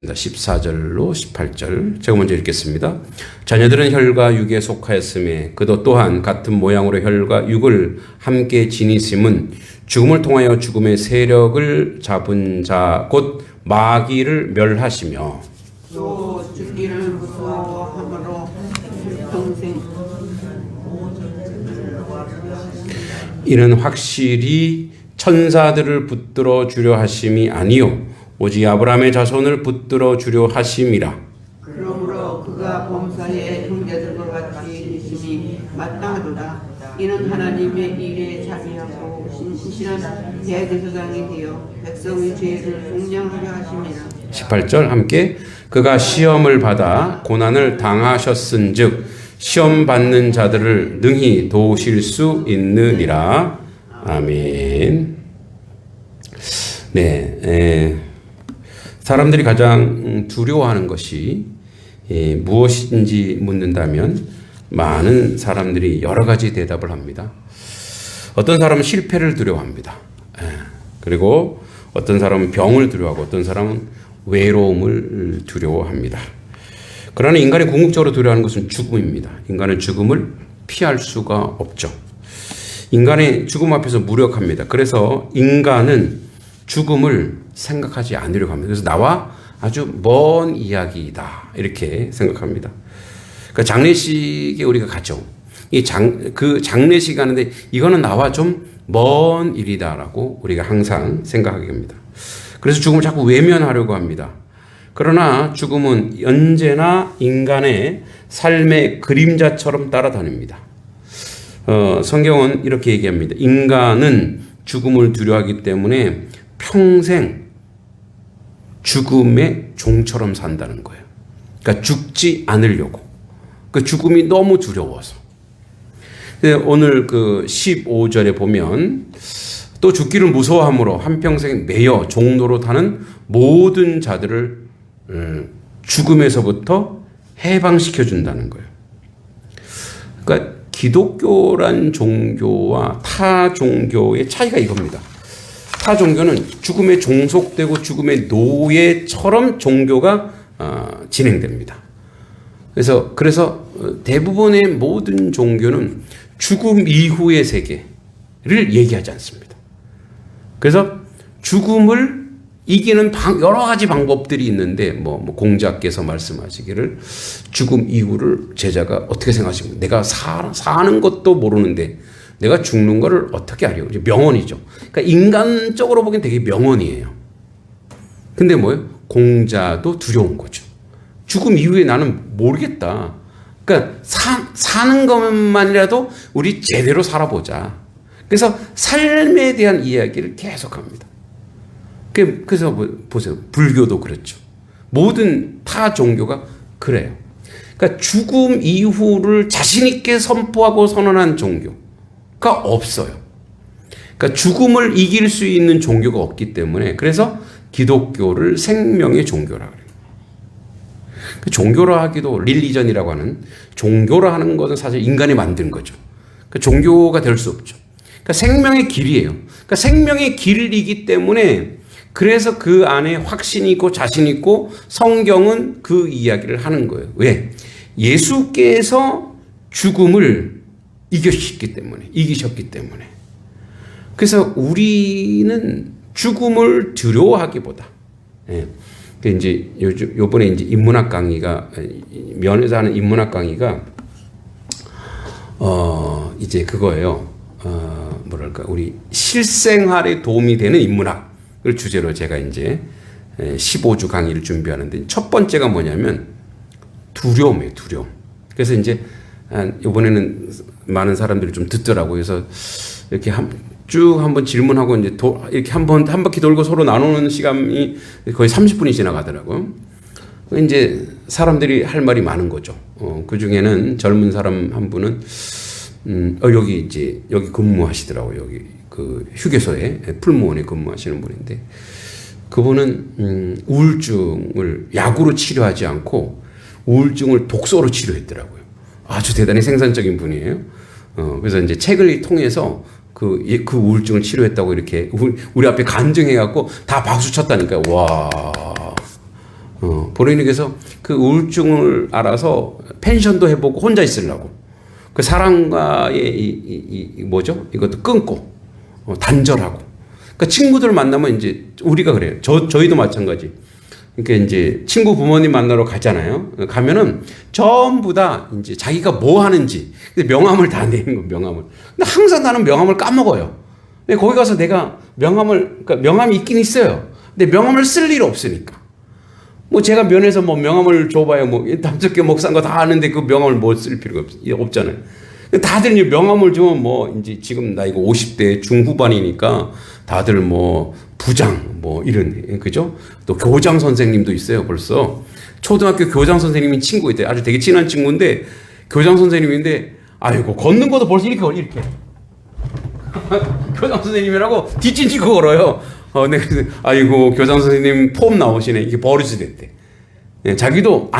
14절로 18절 제가 먼저 읽겠습니다. 자녀들은 혈과 육에 속하였음에 그도 또한 같은 모양으로 혈과 육을 함께 지니심은 죽음을 통하여 죽음의 세력을 잡은 자 곧 마귀를 멸하시며 또 죽기를 무서워함으로 평생 이는 확실히 천사들을 붙들어 주려 하심이 아니요 오직 아브라함의 자손을 붙들어 주려 하심이라. 그러므로 그가 범사의 형제들과 같이 있음이 마땅하도다. 이는 하나님의 일에 자비하고 신실한 대제사장이 되어 백성의 죄를 속량하려 하심이라. 18절 함께 그가 시험을 받아 고난을 당하셨은즉 시험 받는 자들을 능히 도우실 수 있느니라. 아멘. 네, 사람들이 가장 두려워하는 것이 무엇인지 묻는다면 많은 사람들이 여러 가지 대답을 합니다. 어떤 사람은 실패를 두려워합니다. 그리고 어떤 사람은 병을 두려워하고 어떤 사람은 외로움을 두려워합니다. 그러나 인간이 궁극적으로 두려워하는 것은 죽음입니다. 인간은 죽음을 피할 수가 없죠. 인간의 죽음 앞에서 무력합니다. 그래서 인간은 죽음을 생각하지 않으려고 합니다. 그래서 나와 아주 먼 이야기이다 이렇게 생각합니다. 그러니까 장례식에 우리가 가죠. 그 장례식 하는데 이거는 나와 좀 먼 일이다라고 우리가 항상 생각하게 됩니다. 그래서 죽음을 자꾸 외면하려고 합니다. 그러나 죽음은 언제나 인간의 삶의 그림자처럼 따라다닙니다. 성경은 이렇게 얘기합니다. 인간은 죽음을 두려워하기 때문에 평생 죽음의 종처럼 산다는 거예요. 그러니까 죽지 않으려고. 그 죽음이 너무 두려워서. 오늘 그 15절에 보면 또 죽기를 무서워함으로 한평생 매여 종로로 타는 모든 자들을 죽음에서부터 해방시켜 준다는 거예요. 그러니까 기독교란 종교와 타 종교의 차이가 이겁니다. 타 종교는 죽음에 종속되고 죽음의 노예처럼 종교가 진행됩니다. 그래서 대부분의 모든 종교는 죽음 이후의 세계를 얘기하지 않습니다. 그래서 죽음을 이기는 여러 가지 방법들이 있는데 공자께서 말씀하시기를 죽음 이후를 제자가 어떻게 생각하십니까? 내가 사는 것도 모르는데 내가 죽는 거를 어떻게 알아요? 명언이죠. 그러니까 인간적으로 보기엔 되게 명언이에요. 근데 뭐예요? 공자도 두려운 거죠. 죽음 이후에 나는 모르겠다. 그러니까 사는 것만이라도 우리 제대로 살아보자. 그래서 삶에 대한 이야기를 계속합니다. 그래서 보세요. 불교도 그렇죠. 모든 타 종교가 그래요. 그러니까 죽음 이후를 자신 있게 선포하고 선언한 종교가 없어요. 그러니까 죽음을 이길 수 있는 종교가 없기 때문에 그래서 기독교를 생명의 종교라 그래요. 종교라 하기도 릴리전이라고 하는 종교라 하는 것은 사실 인간이 만든 거죠. 그러니까 종교가 될 수 없죠. 그러니까 생명의 길이에요. 그러니까 생명의 길이기 때문에 그래서 그 안에 확신이 있고 자신 있고 성경은 그 이야기를 하는 거예요. 왜? 예수께서 죽음을 이기셨기 때문에. 그래서 우리는 죽음을 두려워하기보다 이제 요번에 이제 인문학 강의가 면에서 하는 인문학 강의가 이제 그거예요. 우리 실생활에 도움이 되는 인문학을 주제로 제가 이제 15주 강의를 준비하는데 첫 번째가 뭐냐면 두려움이에요. 두려움. 그래서 이제 이번에는 많은 사람들이 좀 듣더라고요. 그래서 이렇게 쭉 한번 질문하고 이제 이렇게 한 바퀴 돌고 서로 나누는 시간이 거의 30분이 지나가더라고요. 이제 사람들이 할 말이 많은 거죠. 그 중에는 젊은 사람 한 분은 여기 근무하시더라고요. 여기 그 휴게소에 풀무원에 근무하시는 분인데 그분은 우울증을 약으로 치료하지 않고 우울증을 독서로 치료했더라고요. 아주 대단히 생산적인 분이에요. 그래서 이제 책을 통해서 그 우울증을 치료했다고 이렇게 우리 앞에 간증해갖고 다 박수 쳤다니까요. 와. 버로니께서 그 우울증을 알아서 펜션도 해보고 혼자 있으려고 그 사람과의 뭐죠? 이것도 끊고 단절하고. 그러니까 친구들 만나면 이제 우리가 그래요. 저희도 마찬가지. 그러니까 이제 친구 부모님 만나러 가잖아요. 가면은 전부 다 이제 자기가 뭐 하는지 명함을 다 내는 거 명함을. 근데 항상 나는 명함을 까먹어요. 근데 거기 가서 내가 그러니까 명함이 있긴 있어요. 근데 명함을 쓸 일 없으니까. 뭐 제가 면에서 뭐 명함을 줘봐야 뭐 다섯 개 먹산 거 다 아는데 그 명함을 뭐 쓸 필요가 없잖아요. 다들 이제 명함을 주면 뭐 이제 지금 나이가 50대 중후반이니까 다들 뭐 부장 뭐 이런 그죠? 또 교장 선생님도 있어요 벌써. 초등학교 교장 선생님이 친구 있대요. 아주 되게 친한 친구인데 교장 선생님인데 아이고 걷는 것도 벌써 이렇게 교장 선생님이라고 뒷짐지고 걸어요. 네, 아이고 교장 선생님 폼 나오시네. 이게 버릇이 됐대. 네, 자기도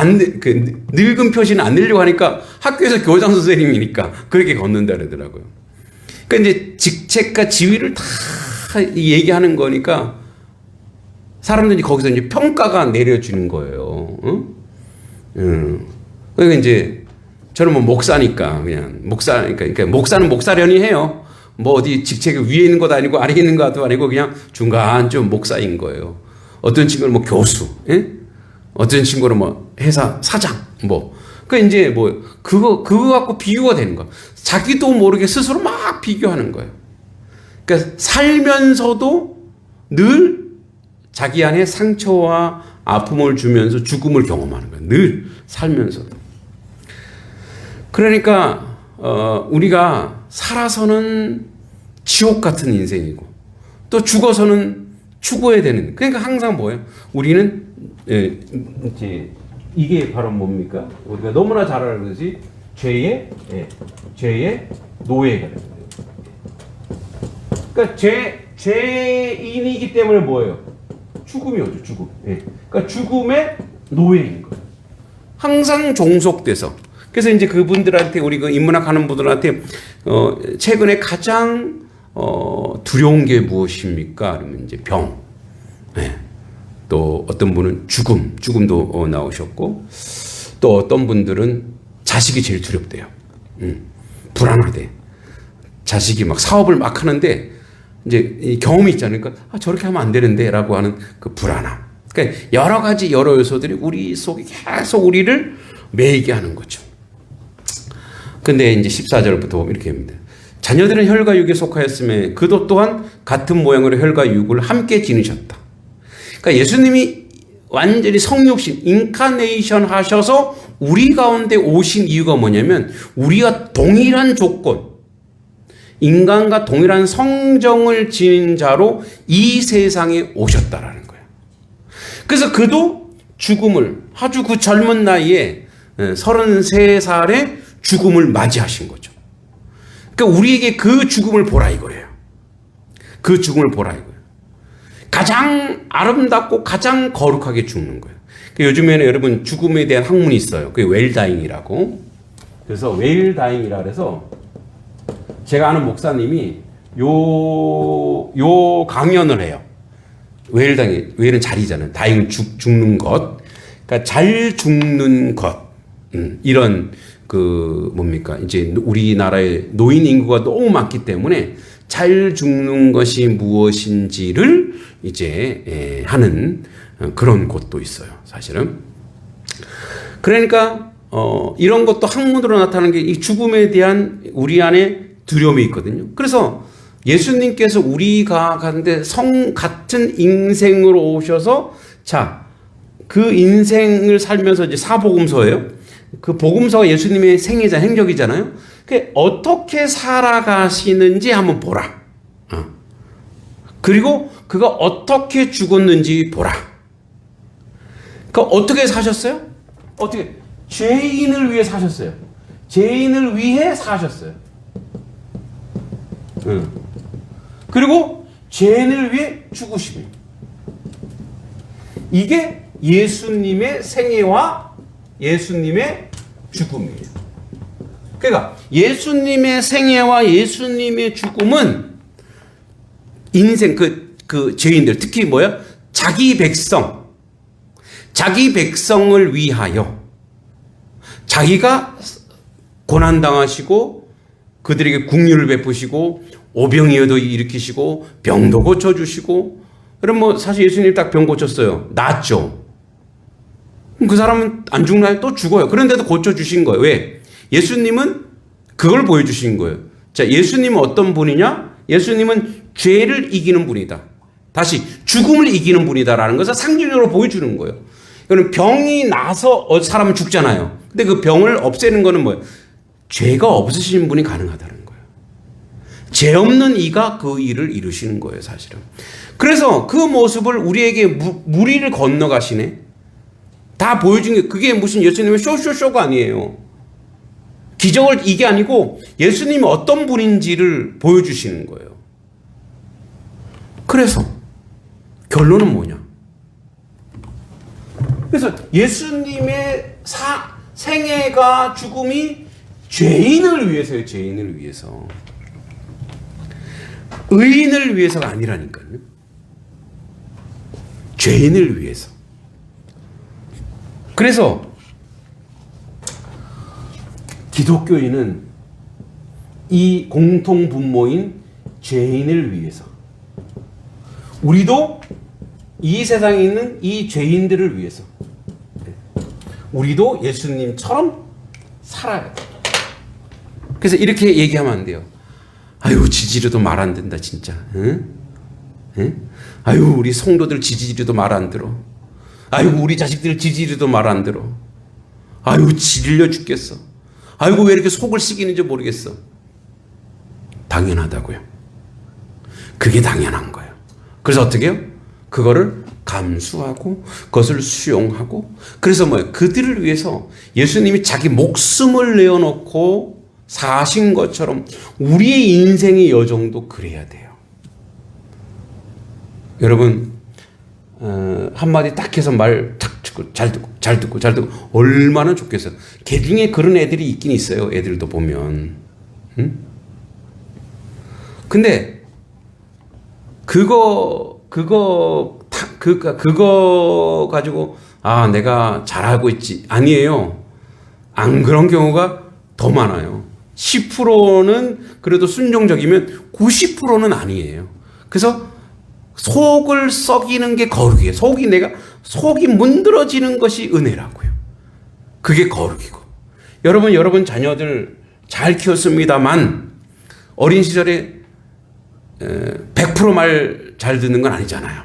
늙은 표시는 안 늘려고 하니까 학교에서 교장 선생님이니까 그렇게 걷는다 그러더라고요. 그러니까 이제 직책과 지위를 다 얘기하는 거니까 사람들이 거기서 이제 평가가 내려지는 거예요. 그러니까 이제 저는 뭐 목사니까 그러니까 목사는 목사련이 해요. 뭐 어디 직책이 위에 있는 것도 아니고 아래에 있는 것도 아니고 그냥 중간 좀 목사인 거예요. 어떤 친구는 뭐 교수, 예? 어떤 친구는 뭐 회사 사장, 뭐. 그 이제 뭐 그거 갖고 비교가 되는 거야. 자기도 모르게 스스로 막 비교하는 거예요. 그러니까 살면서도 늘 자기 안에 상처와 아픔을 주면서 죽음을 경험하는 거예요. 늘 살면서도. 그러니까 우리가 살아서는 지옥 같은 인생이고 또 죽어서는 추구해야 되는. 그러니까 항상 뭐예요? 우리는 이제 이게 바로 뭡니까? 우리가 너무나 잘 알듯이 죄의 노예가 됩니다. 그러니까 죄인이기 때문에 뭐예요? 죽음이 오죠. 죽음. 그러니까 죽음의 노예인 거예요. 항상 종속돼서. 그래서 이제 그분들한테 우리 그 인문학 하는 분들한테 최근에 가장 두려운 게 무엇입니까? 그러면 이제 병. 또 어떤 분은 죽음도 나오셨고 또 어떤 분들은 자식이 제일 두렵대요. 불안하대. 자식이 막 사업을 막 하는데 이제 이 경험이 있잖아요. 그러니까 저렇게 하면 안 되는데라고 하는 그 불안함. 그러니까 여러 요소들이 우리 속에 계속 우리를 매이게 하는 거죠. 근데 이제 14절부터 이렇게 합니다. 자녀들은 혈과 육에 속하였음에 그도 또한 같은 모양으로 혈과 육을 함께 지니셨다. 그러니까 예수님이 완전히 성육신, 인카네이션 하셔서 우리 가운데 오신 이유가 뭐냐면 우리가 동일한 조건, 인간과 동일한 성정을 지닌 자로 이 세상에 오셨다라는 거예요. 그래서 그도 죽음을 아주 그 젊은 나이에 33살에 죽음을 맞이하신 거죠. 그러니까 우리에게 그 죽음을 보라 이거예요. 그 죽음을 보라 이거예요. 가장 아름답고 가장 거룩하게 죽는 거예요. 요즘에는 여러분 죽음에 대한 학문이 있어요. 그게 웰다잉이라고. 그래서 웰다잉이라 그래서 제가 아는 목사님이 요 강연을 해요. 웰은 자리잖아요. 다잉은 죽는 것. 그러니까 잘 죽는 것. 이런 그 뭡니까? 이제 우리나라의 노인 인구가 너무 많기 때문에 잘 죽는 것이 무엇인지를 이제 하는 그런 곳도 있어요. 사실은. 그러니까 이런 것도 학문으로 나타나는 게 이 죽음에 대한 우리 안에 두려움이 있거든요. 그래서 예수님께서 우리가 가는데 성 같은 인생으로 오셔서 자, 그 인생을 살면서 이제 사복음서예요. 그 복음서가 예수님의 생애자 행적이잖아요. 어떻게 살아가시는지 한번 보라. 그리고 그가 어떻게 죽었는지 보라. 그러니까 어떻게 사셨어요? 어떻게? 죄인을 위해 사셨어요. 죄인을 위해 사셨어요. 그리고 죄인을 위해 죽으시고. 이게 예수님의 생애와 예수님의 죽음이에요. 그러니까 예수님의 생애와 예수님의 죽음은 인생 그 죄인들 특히 뭐야? 자기 백성 자기 백성을 위하여 자기가 고난당하시고 그들에게 긍휼을 베푸시고 오병이어도 일으키시고 병도 고쳐주시고, 그럼 뭐 사실 예수님 딱 병 고쳤어요. 낫죠. 그 사람은 안 죽나요? 또 죽어요. 그런데도 고쳐주신 거예요. 왜? 예수님은 그걸 보여주신 거예요. 자, 예수님은 어떤 분이냐? 예수님은 죄를 이기는 분이다. 다시 죽음을 이기는 분이다라는 것을 상징적으로 보여주는 거예요. 그럼 병이 나서 사람은 죽잖아요. 근데 그 병을 없애는 거는 뭐예요? 죄가 없으신 분이 가능하다는 거예요. 죄 없는 이가 그 일을 이루시는 거예요, 사실은. 그래서 그 모습을 우리에게 무리를 건너가시네. 다 보여준 게, 그게 무슨 예수님의 쇼가 아니에요. 기적을 이게 아니고 예수님이 어떤 분인지를 보여주시는 거예요. 그래서 결론은 뭐냐? 그래서 예수님의 생애가 죽음이 죄인을 위해서요. 죄인을 위해서. 의인을 위해서가 아니라니까요. 죄인을 위해서. 그래서 기독교인은 이 공통 분모인 죄인을 위해서, 우리도 이 세상에 있는 이 죄인들을 위해서, 우리도 예수님처럼 살아야 돼. 그래서 이렇게 얘기하면 안 돼요. 아유, 지지리도 말 안 된다 진짜. 응? 응? 아유, 우리 성도들 지지리도 말 안 들어. 아유, 우리 자식들 지지리도 말 안 들어. 아유, 질려 죽겠어. 아이고, 왜 이렇게 속을 썩이는지 모르겠어. 당연하다고요. 그게 당연한 거예요. 그래서 어떻게 해요? 그거를 감수하고 그것을 수용하고, 그래서 뭐예요? 그들을 위해서 예수님이 자기 목숨을 내어놓고 사신 것처럼 우리의 인생의 여정도 그래야 돼요. 여러분, 한마디 딱 해서 말 탁 듣고 잘 듣고 얼마나 좋겠어요. 개 중에 그런 애들이 있긴 있어요. 애들도 보면. 응? 근데 그거 가지고 내가 잘하고 있지. 아니에요. 안 그런 경우가 더 많아요. 10%는 그래도 순종적이면 90%는 아니에요. 그래서 속을 썩이는 게 거룩이에요. 속이 문드러지는 것이 은혜라고요. 그게 거룩이고. 여러분 자녀들 잘 키웠습니다만 어린 시절에 100% 말 잘 듣는 건 아니잖아요.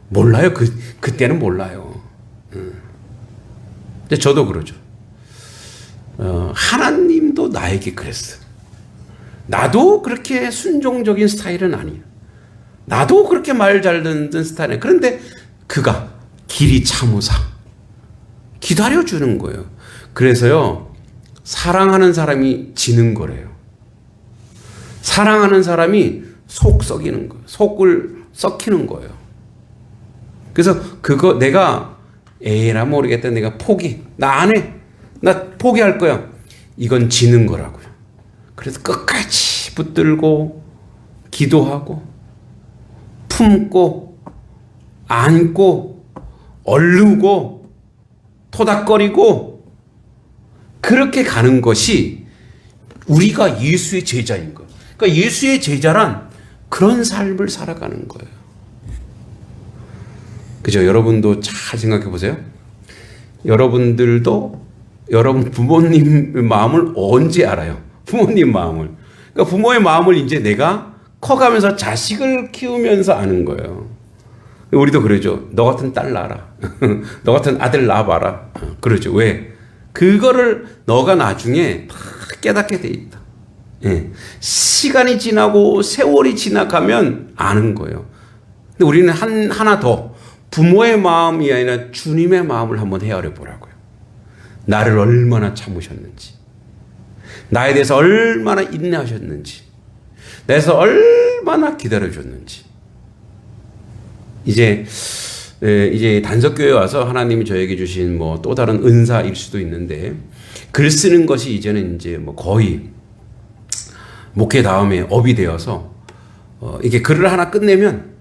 몰라요. 그때는 몰라요. 근데 저도 그러죠. 하나님도 나에게 그랬어요. 나도 그렇게 순종적인 스타일은 아니에요. 나도 그렇게 말 잘 듣는 스타일이에요. 그런데 그가 길이 참으사 기다려주는 거예요. 그래서요, 사랑하는 사람이 지는 거래요. 사랑하는 사람이 속 썩이는 거예요. 속을 썩히는 거예요. 그래서 내가 에라 모르겠다. 내가 나 안 해. 나 포기할 거야. 이건 지는 거라고요. 그래서 끝까지 붙들고 기도하고 품고 안고 얼르고 토닥거리고 그렇게 가는 것이 우리가 예수의 제자인 거예요. 그러니까 예수의 제자란 그런 삶을 살아가는 거예요. 그죠? 여러분도 잘 생각해 보세요. 여러분들도 여러분 부모님 마음을 언제 알아요? 부모님 마음을. 그러니까 부모의 마음을 이제 내가 커가면서 자식을 키우면서 아는 거예요. 우리도 그러죠. 너 같은 딸 낳아라. 너 같은 아들 낳아봐라. 그러죠. 왜? 그거를 너가 나중에 다 깨닫게 돼 있다. 예. 시간이 지나고 세월이 지나가면 아는 거예요. 근데 우리는 하나 더 부모의 마음이 아니라 주님의 마음을 한번 헤아려 보라고요. 나를 얼마나 참으셨는지, 나에 대해서 얼마나 인내하셨는지, 나에서 얼마나 기다려줬는지. 이제 단석교회에 와서 하나님이 저에게 주신 뭐 또 다른 은사일 수도 있는데, 글 쓰는 것이 이제는 이제 뭐 거의 목회 다음에 업이 되어서 이게 글을 하나 끝내면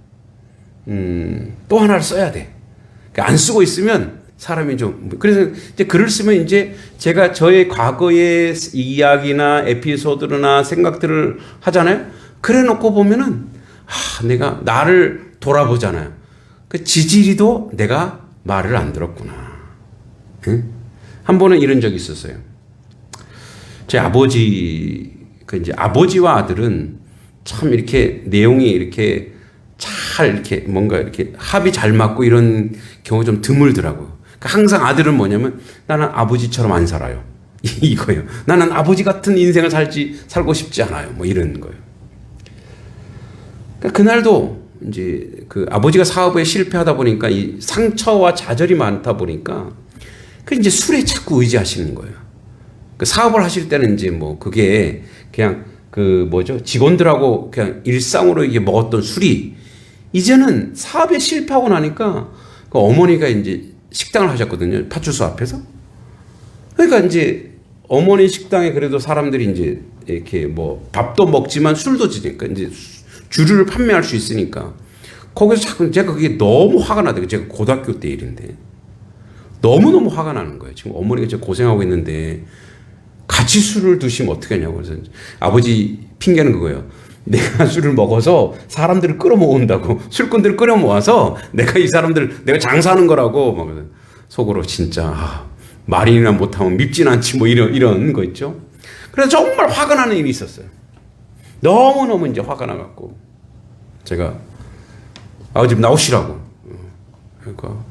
또 하나를 써야 돼. 그러니까 안 쓰고 있으면 사람이 좀 그래서 이제 글을 쓰면 이제 제가 저의 과거의 이야기나 에피소드나 생각들을 하잖아요. 그래 놓고 보면은 내가 나를 돌아보잖아요. 그 지질이도 내가 말을 안 들었구나. 응? 한 번은 이런 적이 있었어요. 제 아버지 이제 아버지와 아들은 참 이렇게 내용이 이렇게 잘 이렇게 뭔가 이렇게 합이 잘 맞고 이런 경우 좀 드물더라고요. 그러니까 항상 아들은 뭐냐면 나는 아버지처럼 안 살아요. 이거예요. 나는 아버지 같은 인생을 살고 싶지 않아요. 뭐 이런 거예요. 그러니까 그날도 이제 그 아버지가 사업에 실패하다 보니까 이 상처와 좌절이 많다 보니까 그 이제 술에 자꾸 의지하시는 거예요. 그 사업을 하실 때는 이제 뭐 그게 그냥 그 뭐죠 직원들하고 그냥 일상으로 이게 먹었던 술이 이제는 사업에 실패하고 나니까 그 어머니가 이제 식당을 하셨거든요. 파출소 앞에서. 그러니까 이제 어머니 식당에 그래도 사람들이 이제 이렇게 뭐 밥도 먹지만 술도 지니까 이제 주류를 판매할 수 있으니까 거기서 자꾸 제가 그게 너무 화가 나더라고요. 제가 고등학교 때 일인데 너무너무 화가 나는 거예요. 지금 어머니가 진짜 고생하고 있는데 같이 술을 드시면 어떻게 하냐고. 그래서 아버지 핑계는 그거예요. 내가 술을 먹어서 사람들을 끌어모은다고. 술꾼들을 끌어모아서 내가 이 사람들 내가 장사하는 거라고. 막 속으로 진짜 말이나 못하면 밉진 않지 뭐 이런 거 있죠. 그래서 정말 화가 나는 일이 있었어요. 너무너무 이제 화가 나갖고 제가 아버지 나오시라고. 그러니까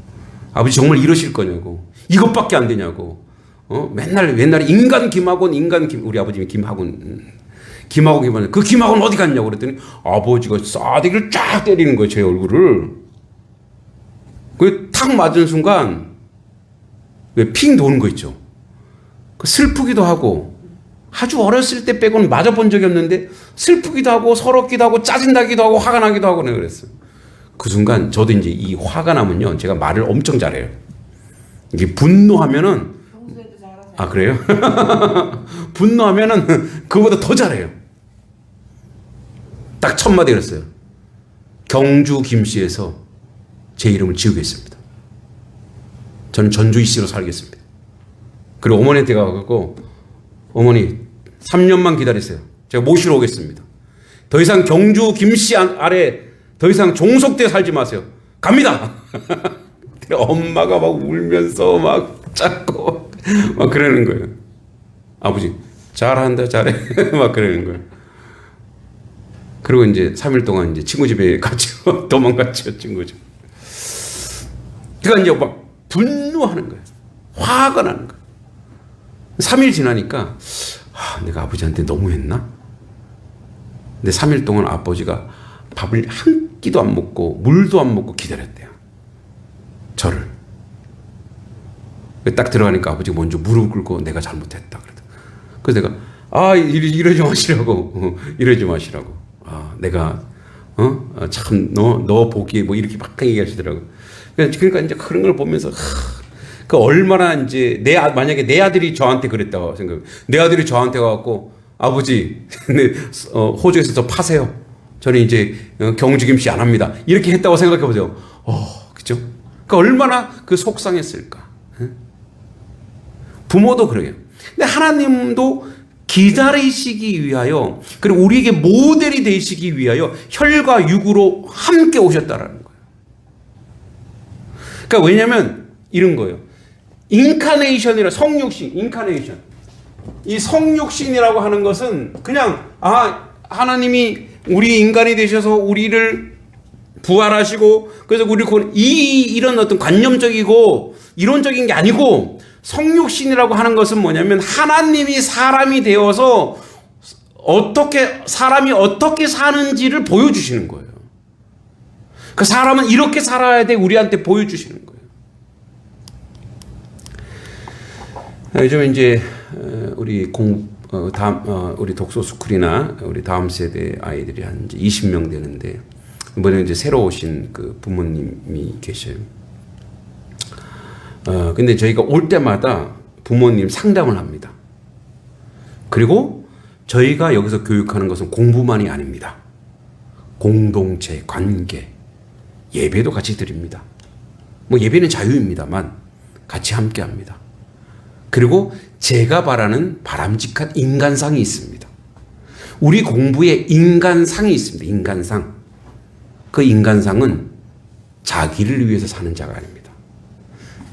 아버지 정말 이러실 거냐고. 이것밖에 안 되냐고. 맨날 인간 김학원 우리 아버님이 김학원 그 김학원 어디 갔냐고 그랬더니 아버지가 싸대기를 쫙 때리는 거예요. 제 얼굴을. 그 탁 맞은 순간 왜 핑 도는 거 있죠. 슬프기도 하고 아주 어렸을 때 빼고는 맞아본 적이 없는데 슬프기도 하고 서럽기도 하고 짜증나기도 하고 화가 나기도 하고 내가 그랬어요. 그 순간 저도 이제 이 화가 나면요 제가 말을 엄청 잘해요. 이게 분노하면은 그래요? 분노하면은 그거보다 더 잘해요. 딱 첫 마디 그랬어요. 경주 김씨에서 제 이름을 지우겠습니다. 저는 전주 이씨로 살겠습니다. 그리고 어머니한테 가고 어머니 3년만 기다리세요. 제가 모시러 오겠습니다. 더 이상 경주 김씨 아래 더 이상 종속돼 살지 마세요. 갑니다. 엄마가 막 울면서 막 찾고 막 그러는 거예요. 아버지 잘한다 잘해 막 그러는 거예요. 그리고 이제 3일 동안 이제 친구 집에 갔죠. 도망갔죠 친구 집. 그러니까 이제 막 분노하는 거예요. 화가 나는 거예요. 3일 지나니까 내가 아버지한테 너무했나? 근데 3일 동안 아버지가 밥을 한 끼도 안 먹고 물도 안 먹고 기다렸대요. 저를. 딱 들어가니까 아버지가 먼저 무릎 꿇고 내가 잘못했다. 그래서 내가 이러지 마시라고. 이러지 마시라고. 내가 참 너 보기에 뭐 이렇게 막 얘기하시더라고. 그러니까 이제 그런 걸 보면서 그 얼마나 이제 만약에 내 아들이 저한테 그랬다고 생각. 내 아들이 저한테 와갖고 아버지 호주에서 저 파세요. 저는 이제 경주 김씨 안 합니다. 이렇게 했다고 생각해 보세요. 그죠? 그러니까 얼마나 그 속상했을까. 부모도 그래요. 근데 하나님도 기다리시기 위하여 그리고 우리에게 모델이 되시기 위하여 혈과 육으로 함께 오셨다라는 거예요. 그러니까 왜냐하면 이런 거예요. 인카네이션이라 성육신, 인카네이션. 이 성육신이라고 하는 것은 그냥 하나님이 우리 인간이 되셔서 우리를 부활하시고 그래서 우리 이런 어떤 관념적이고 이론적인 게 아니고 성육신이라고 하는 것은 뭐냐면 하나님이 사람이 되어서 사람이 어떻게 사는지를 보여주시는 거예요. 그 사람은 이렇게 살아야 돼 우리한테 보여주시는 거예요. 요즘 이제 우리 우리 독서 스쿨이나 우리 다음 세대 아이들이 한 이제 20명 되는데 이번에 이제 새로 오신 그 부모님이 계셔요. 근데 저희가 올 때마다 부모님 상담을 합니다. 그리고 저희가 여기서 교육하는 것은 공부만이 아닙니다. 공동체, 관계, 예배도 같이 드립니다. 뭐 예배는 자유입니다만 같이 함께 합니다. 그리고 제가 바라는 바람직한 인간상이 있습니다. 우리 공부에 인간상이 있습니다. 인간상. 그 인간상은 자기를 위해서 사는 자가 아닙니다.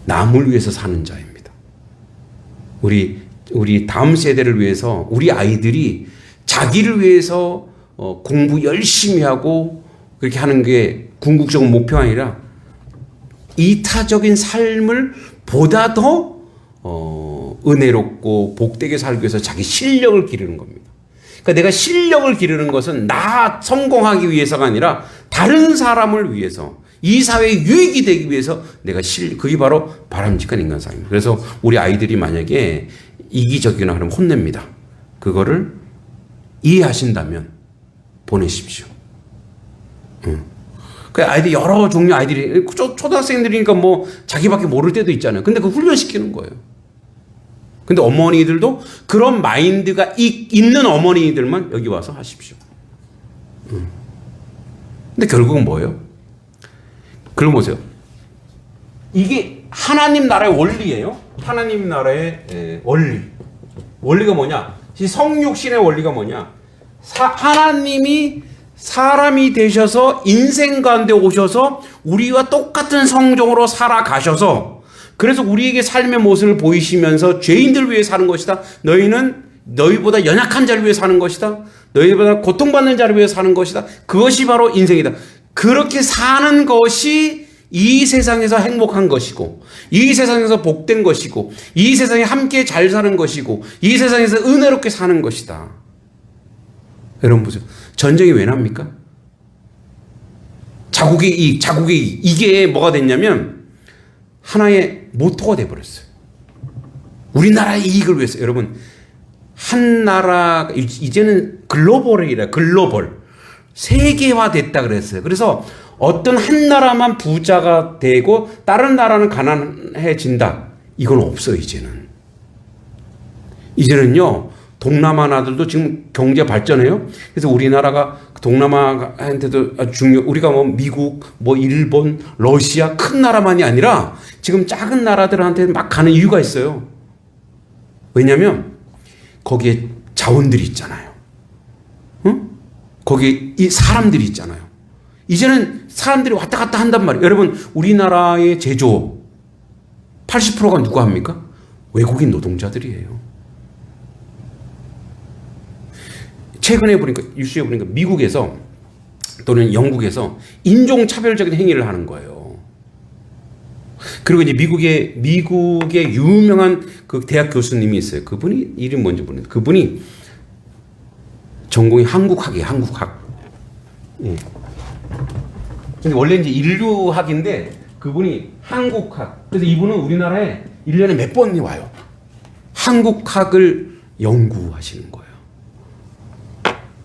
남을 위해서 사는 자입니다. 우리 다음 세대를 위해서 우리 아이들이 자기를 위해서 공부 열심히 하고 그렇게 하는 게 궁극적인 목표가 아니라 이타적인 삶을 보다 더 은혜롭고 복되게 살기 위해서 자기 실력을 기르는 겁니다. 그러니까 내가 실력을 기르는 것은 나 성공하기 위해서가 아니라 다른 사람을 위해서 이 사회에 유익이 되기 위해서 그게 바로 바람직한 인간상입니다. 그래서 우리 아이들이 만약에 이기적이나 하면 혼냅니다. 그거를 이해하신다면 보내십시오. 그 아이들 여러 종류 아이들이 초등학생들이니까 뭐 자기밖에 모를 때도 있잖아요. 근데 그 훈련시키는 거예요. 근데 어머니들도 그런 마인드가 있는 어머니들만 여기 와서 하십시오. 근데 결국은 뭐예요? 그럼 보세요. 이게 하나님 나라의 원리예요. 하나님 나라의 원리. 원리가 뭐냐? 이 성육신의 원리가 뭐냐? 하나님이 사람이 되셔서 인생 가운데 오셔서 우리와 똑같은 성정으로 살아가셔서 그래서 우리에게 삶의 모습을 보이시면서 죄인들 위해 사는 것이다. 너희는 너희보다 연약한 자를 위해 사는 것이다. 너희보다 고통받는 자를 위해 사는 것이다. 그것이 바로 인생이다. 그렇게 사는 것이 이 세상에서 행복한 것이고 이 세상에서 복된 것이고 이 세상에 함께 잘 사는 것이고 이 세상에서 은혜롭게 사는 것이다. 여러분 보세요. 전쟁이 왜 납니까? 자국의 이익. 이게 뭐가 됐냐면 하나의 모토가 돼버렸어요. 우리나라의 이익을 위해서. 여러분 한 나라 이제는 글로벌이라 글로벌 세계화 됐다 그랬어요. 그래서 어떤 한 나라만 부자가 되고 다른 나라는 가난해진다. 이건 없어요. 이제는요 동남아 나라들도 지금 경제 발전해요. 그래서 우리나라가 동남아한테도 우리가 뭐 미국, 뭐 일본, 러시아 큰 나라만이 아니라 지금 작은 나라들한테 막 가는 이유가 있어요. 왜냐하면 거기에 자원들이 있잖아요. 응? 거기에 이 사람들이 있잖아요. 이제는 사람들이 왔다 갔다 한단 말이에요. 여러분 우리나라의 제조업 80%가 누가 합니까? 외국인 노동자들이에요. 최근에 보니까 뉴스에 보니까 미국에서 또는 영국에서 인종차별적인 행위를 하는 거예요. 그리고 이제 미국의 유명한 그 대학 교수님이 있어요. 그분이 이름 뭔지 모르겠는데 그분이 전공이 한국학이에요. 한국학. 예. 근데 원래 이제 인류학인데 그분이 한국학. 그래서 이분은 우리나라에 1년에 몇 번이 와요. 한국학을 연구하시는 거예요.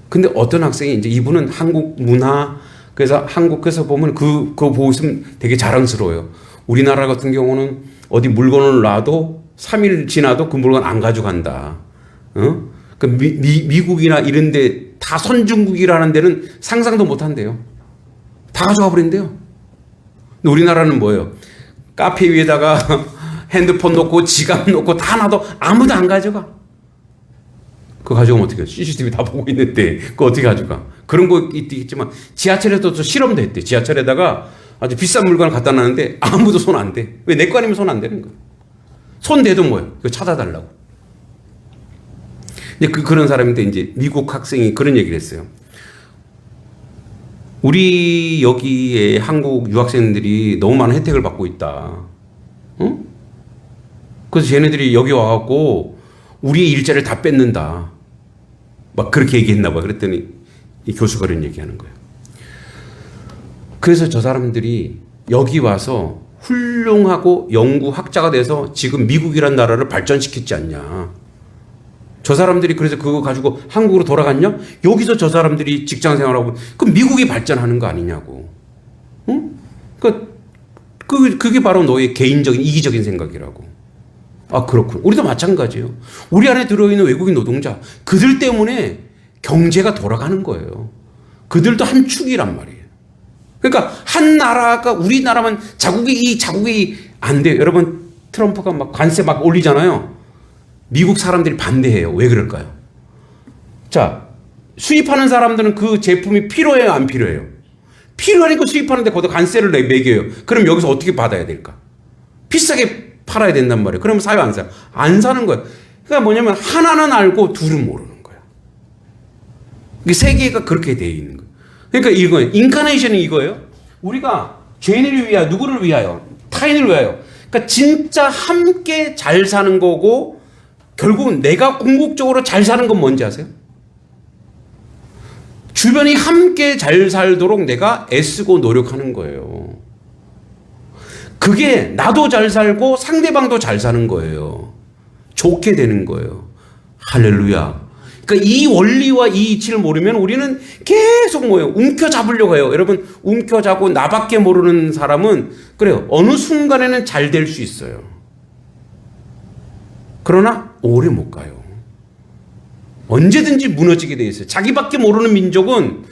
근데 어떤 학생이 이제 이분은 한국 문화 그래서 한국에서 보면 그거 보고 있으면 되게 자랑스러워요. 우리나라 같은 경우는 어디 물건을 놔도 3일 지나도 그 물건 안 가져간다. 그 미국이나 이런 데 다 선진국이라는 데는 상상도 못 한대요. 다 가져가 버린대요. 근데 우리나라는 뭐예요? 카페 위에다가 핸드폰 놓고 지갑 놓고 다 놔도 아무도 안 가져가. 그거 가져가면 어떻게 해요? CCTV 다 보고 있는데 그거 어떻게 가져가? 그런 거 있겠지만 지하철에도 또 실험도 했대. 지하철에다가 아주 비싼 물건을 갖다 놨는데 아무도 손 안 대. 왜 내 거 아니면 손 안 되는 거야? 손 대도 뭐예요? 그거 찾아달라고. 이제 그런 사람인데 이제 미국 학생이 그런 얘기를 했어요. 우리 여기에 한국 유학생들이 너무 많은 혜택을 받고 있다. 응? 그래서 쟤네들이 여기 와갖고 우리의 일자리를 다 뺏는다. 막 그렇게 얘기했나 봐. 그랬더니 이 교수가 그런 얘기하는 거예요. 그래서 저 사람들이 여기 와서 훌륭하고 연구학자가 돼서 지금 미국이란 나라를 발전시켰지 않냐. 저 사람들이 그래서 그거 가지고 한국으로 돌아갔냐? 여기서 저 사람들이 직장 생활하고 그럼 미국이 발전하는 거 아니냐고. 응? 그게 바로 너의 개인적인 이기적인 생각이라고. 아, 그렇군. 우리도 마찬가지예요. 우리 안에 들어있는 외국인 노동자, 그들 때문에 경제가 돌아가는 거예요. 그들도 한 축이란 말이에요. 그러니까 한 나라가 우리나라만 자국이 안 돼요. 여러분 트럼프가 막 관세 막 올리잖아요. 미국 사람들이 반대해요. 왜 그럴까요? 자, 수입하는 사람들은 그 제품이 필요해요, 안 필요해요? 필요하니까 수입하는데 거기다 관세를 매겨요. 그럼 여기서 어떻게 받아야 될까? 비싸게 팔아야 된단 말이에요. 그러면 사요, 안 사요? 안 사는 거예요. 그러니까 뭐냐면 하나는 알고 둘은 모르는 거예요. 이게 세계가 그렇게 되어 있는 거예요. 그러니까 이거예요. 인카네이션은 이거예요. 우리가 죄인을 위하여, 누구를 위하여? 타인을 위하여. 그러니까 진짜 함께 잘 사는 거고, 결국은 내가 궁극적으로 잘 사는 건 뭔지 아세요? 주변이 함께 잘 살도록 내가 애쓰고 노력하는 거예요. 그게 나도 잘 살고 상대방도 잘 사는 거예요. 좋게 되는 거예요. 할렐루야. 그러니까 이 원리와 이 이치를 모르면 우리는 계속 뭐예요? 움켜잡으려고 해요. 여러분, 움켜잡고 나밖에 모르는 사람은 그래요. 어느 순간에는 잘 될 수 있어요. 그러나 오래 못 가요. 언제든지 무너지게 돼 있어요. 자기밖에 모르는 민족은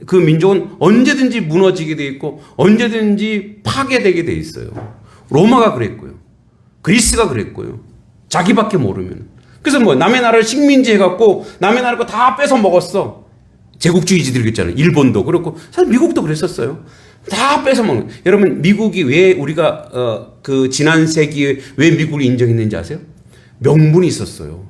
그 민족은 언제든지 무너지게 돼 있고 언제든지 파괴되게 돼 있어요. 로마가 그랬고요. 그리스가 그랬고요. 자기밖에 모르면. 그래서 뭐 남의 나라를 식민지 해갖고 남의 나라 거 다 뺏어 먹었어. 제국주의지들 있잖아요. 일본도 그렇고 사실 미국도 그랬었어요. 다 뺏어 먹는. 여러분 미국이 왜 우리가 그 지난 세기에 왜 미국을 인정했는지 아세요? 명분이 있었어요.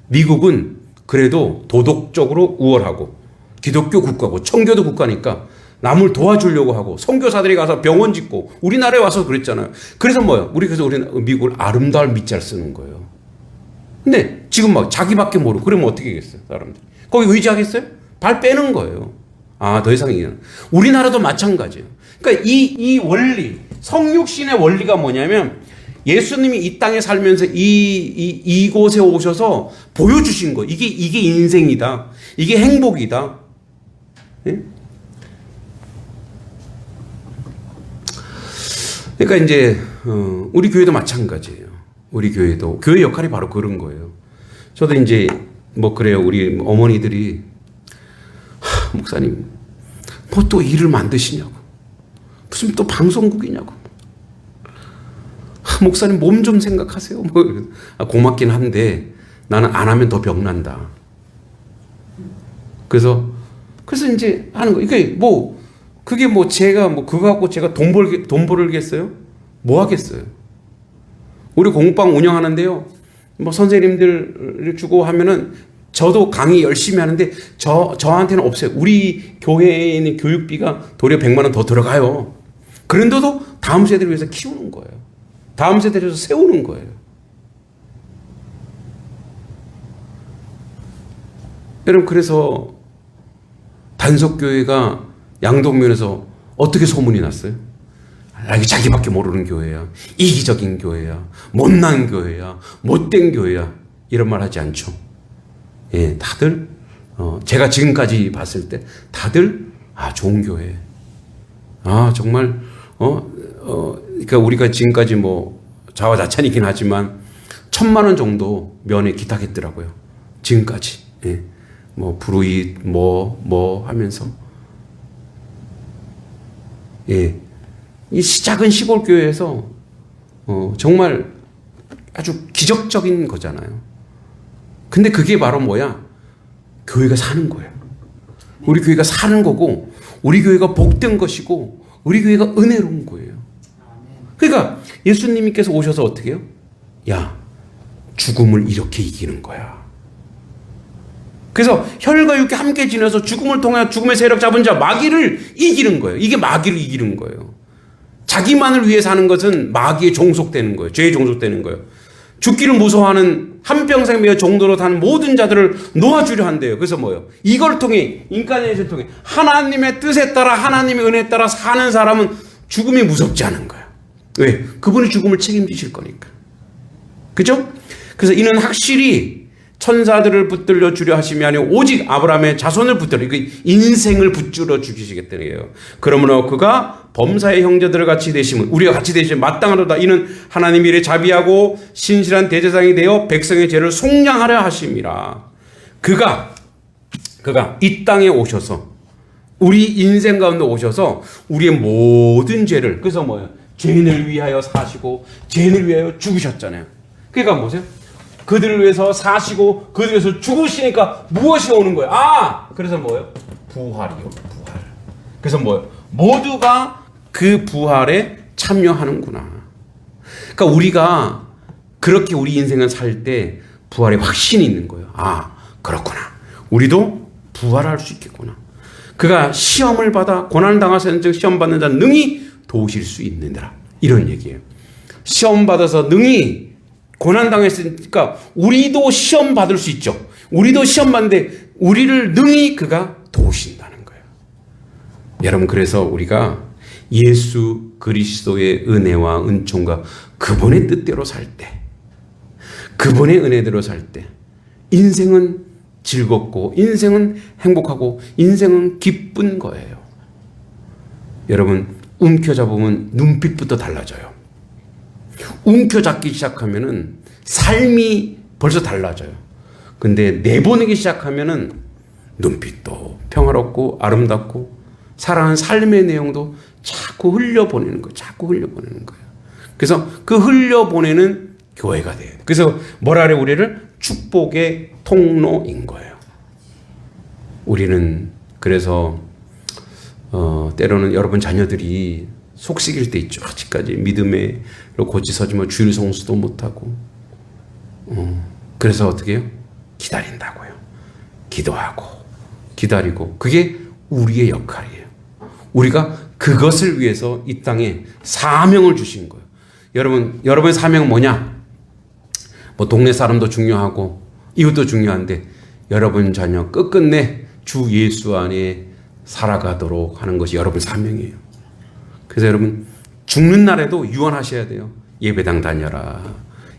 미국은 그래도 도덕적으로 우월하고 기독교 국가고 청교도 국가니까 남을 도와주려고 하고 선교사들이 가서 병원 짓고 우리나라에 와서 그랬잖아요. 그래서 뭐요? 그래서 우리 미국을 아름다울 밑자를 쓰는 거예요. 근데 지금 막 자기밖에 모르고 그러면 어떻게 하겠어요, 사람들이? 거기 의지하겠어요? 발 빼는 거예요. 아, 더 이상 이게 우리나라도 마찬가지예요. 그러니까 이 원리, 성육신의 원리가 뭐냐면 예수님이 이 땅에 살면서 이곳에 오셔서 보여주신 거. 이게 인생이다. 이게 행복이다. 예? 그러니까 이제 우리 교회도 마찬가지예요. 우리 교회도 교회 역할이 바로 그런 거예요. 저도 이제 뭐 그래요. 우리 어머니들이 목사님 뭐 또 일을 만드시냐고. 무슨 또 방송국이냐고. 목사님 몸 좀 생각하세요. 뭐 고맙긴 한데 나는 안 하면 더 병난다. 그래서 이제 하는 거. 이게 뭐 그게 뭐 제가 뭐 그거 갖고 제가 돈 벌겠어요? 뭐 하겠어요? 우리 공부방 운영하는데요. 뭐 선생님들 주고 하면은 저도 강의 열심히 하는데 저한테는 없어요. 우리 교회에 있는 교육비가 도리어 100만 원 더 들어가요. 그런데도 다음 세대를 위해서 키우는 거예요. 다음 세대를 위해서 세우는 거예요. 여러분 그래서 단석교회가 양동면에서 어떻게 소문이 났어요? 이게 자기밖에 모르는 교회야. 이기적인 교회야. 못난 교회야. 못된 교회야. 이런 말 하지 않죠. 예, 다들 제가 지금까지 봤을 때 다들 좋은 교회. 정말 그러니까 우리가 지금까지 뭐 자화자찬이긴 하지만 1,000만 원 정도 면에 기탁했더라고요. 지금까지. 예. 뭐 브루잇 뭐 하면서 예. 이 작은 시골 교회에서 정말 아주 기적적인 거잖아요. 근데 그게 바로 뭐야? 교회가 사는 거예요. 우리 교회가 사는 거고 우리 교회가 복된 것이고 우리 교회가 은혜로운 거예요. 그러니까 예수님께서 오셔서 어떻게 해요? 야, 죽음을 이렇게 이기는 거야. 그래서 혈과 육이 함께 지내서 죽음을 통해 죽음의 세력 잡은 자 마귀를 이기는 거예요. 이게 마귀를 이기는 거예요. 자기만을 위해 사는 것은 마귀에 종속되는 거예요. 죄에 종속되는 거예요. 죽기를 무서워하는 한평생 매어 종도로 사는 모든 자들을 놓아주려 한대요. 그래서 뭐예요? 이걸 통해 인카네이션을 통해 하나님의 뜻에 따라 하나님의 은혜에 따라 사는 사람은 죽음이 무섭지 않은 거예요. 왜? 그분이 죽음을 책임지실 거니까. 그죠? 그래서 이는 확실히 천사들을 붙들려 주려 하심이 아니고 오직 아브라함의 자손을 붙들려 인생을 붙들어 주시겠다는 거예요. 그러므로 그가 범사의 형제들을 같이 되심은 우리가 같이 되시면 마땅하도다. 이는 하나님이 이를 자비하고 신실한 대제사장이 되어 백성의 죄를 속량하려 하심이라. 그가 이 땅에 오셔서 우리 인생 가운데 오셔서 우리의 모든 죄를 그래서 뭐예요? 죄인을 위하여 사시고 죄인을 위하여 죽으셨잖아요. 그러니까 보세요. 그들을 위해서 사시고 그들을 위해서 죽으시니까 무엇이 오는 거예요? 그래서 뭐예요? 부활이요. 부활. 그래서 뭐예요? 모두가 그 부활에 참여하는구나. 그러니까 우리가 그렇게 우리 인생을 살 때 부활의 확신이 있는 거예요. 그렇구나. 우리도 부활할 수 있겠구나. 그가 시험을 받아 고난을 당하신 즉 시험 받는 자 능히 도우실 수 있느니라. 이런 얘기예요. 시험 받아서 능히 고난 당했으니까 우리도 시험 받을 수 있죠. 우리도 시험 받는데 우리를 능히 그가 도우신다는 거예요. 여러분, 그래서 우리가 예수 그리스도의 은혜와 은총과 그분의 뜻대로 살 때, 그분의 은혜대로 살 때 인생은 즐겁고 인생은 행복하고 인생은 기쁜 거예요. 여러분, 움켜잡으면 눈빛부터 달라져요. 움켜잡기 시작하면은 삶이 벌써 달라져요. 근데 내보내기 시작하면은 눈빛도 평화롭고 아름답고 살아가는 삶의 내용도 자꾸 흘려보내는 거예요. 자꾸 흘려보내는 거예요. 그래서 그 흘려보내는 교회가 돼요. 그래서 뭐라 그래? 우리를 축복의 통로인 거예요. 우리는 그래서 때로는 여러분 자녀들이 속삭일 때 있죠. 아직까지 믿음으로 고치서지 뭐 주일 성수도 못하고 그래서 어떻게 해요? 기다린다고요. 기도하고 기다리고 그게 우리의 역할이에요. 우리가 그것을 위해서 이 땅에 사명을 주신 거예요. 여러분의 사명은 뭐냐? 뭐 동네 사람도 중요하고 이웃도 중요한데 여러분 자녀 끝끝내 주 예수 안에 살아가도록 하는 것이 여러분 사명이에요. 그래서 여러분 죽는 날에도 유언하셔야 돼요. 예배당 다녀라.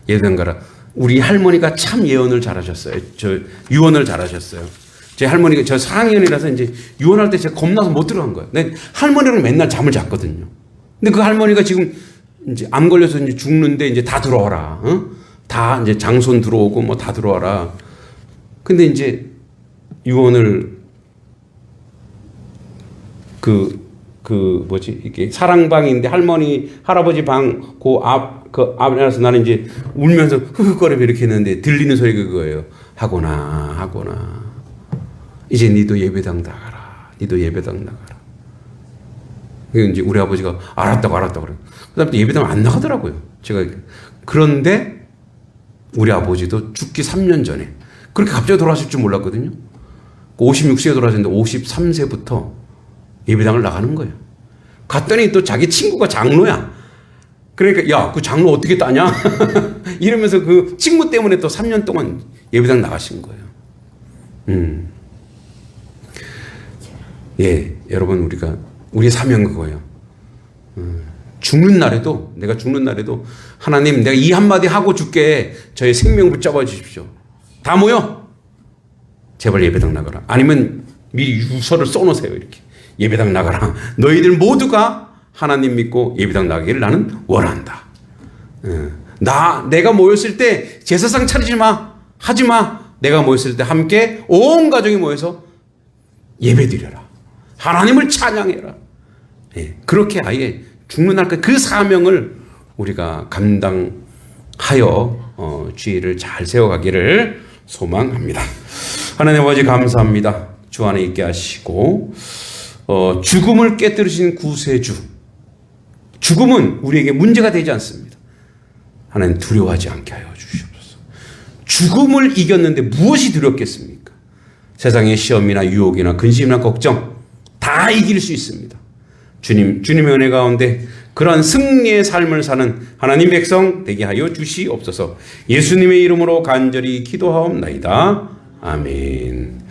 예배당 가라. 우리 할머니가 참 예언을 잘하셨어요. 유언을 잘하셨어요. 제 할머니가 저 4학년이라서 이제 유언할 때 제가 겁나서 못 들어간 거예요. 근데 할머니랑 맨날 잠을 잤거든요. 근데 그 할머니가 지금 이제 암 걸려서 이제 죽는데 이제 다 들어와라. 다 이제 장손 들어오고 뭐 다 들어와라. 근데 이제 유언을 이게 사랑방인데 할머니, 할아버지 방, 그 앞에서 나는 이제 울면서 흐흐거리며 이렇게 했는데 들리는 소리가 그거예요. 하거나. 이제 니도 예배당 나가라. 니도 예배당 나가라. 이제 우리 아버지가 알았다고 그래요. 그 다음에 예배당 안 나가더라고요. 그런데 우리 아버지도 죽기 3년 전에 그렇게 갑자기 돌아가실 줄 몰랐거든요. 56세에 돌아가셨는데 53세부터 예배당을 나가는 거예요. 갔더니 또 자기 친구가 장로야. 그러니까 야, 그 장로 어떻게 따냐? 이러면서 그 친구 때문에 또 3년 동안 예배당 나가신 거예요. 예, 여러분 우리의 사명 그거예요. 내가 죽는 날에도 하나님 내가 이 한마디 하고 죽게 저의 생명 붙잡아 주십시오. 다 모여. 제발 예배당 나가라. 아니면 미리 유서를 써놓으세요. 이렇게. 예배당 나가라. 너희들 모두가 하나님 믿고 예배당 나가기를 나는 원한다. 내가 모였을 때 제사상 차리지 마. 하지 마. 내가 모였을 때 함께 온 가족이 모여서 예배드려라. 하나님을 찬양해라. 예, 그렇게 아예 죽는 날까지 그 사명을 우리가 감당하여 주의를 잘 세워가기를 소망합니다. 하나님 아버지 감사합니다. 주 안에 있게 하시고 죽음을 깨뜨리신 구세주. 죽음은 우리에게 문제가 되지 않습니다. 하나님 두려워하지 않게 하여 주시옵소서. 죽음을 이겼는데 무엇이 두렵겠습니까? 세상의 시험이나 유혹이나 근심이나 걱정 다 이길 수 있습니다. 주님의 은혜 가운데 그러한 승리의 삶을 사는 하나님 백성 되게 하여 주시옵소서. 예수님의 이름으로 간절히 기도하옵나이다. 아멘.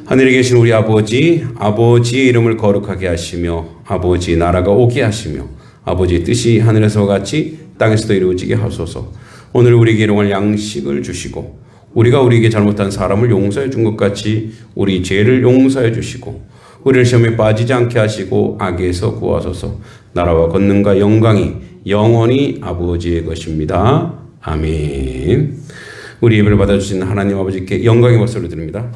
하늘에 계신 우리 아버지의 이름을 거룩하게 하시며 아버지 나라가 오게 하시며 아버지의 뜻이 하늘에서 같이 땅에서도 이루어지게 하소서. 오늘 우리에게 일용할 양식을 주시고 우리가 우리에게 잘못한 사람을 용서해 준 것 같이 우리 죄를 용서해 주시고 우리를 시험에 빠지지 않게 하시고 악에서 구하소서. 나라와 권능과 영광이 영원히 아버지의 것입니다. 아멘. 우리 예배를 받아주신 하나님 아버지께 영광의 박수를 드립니다.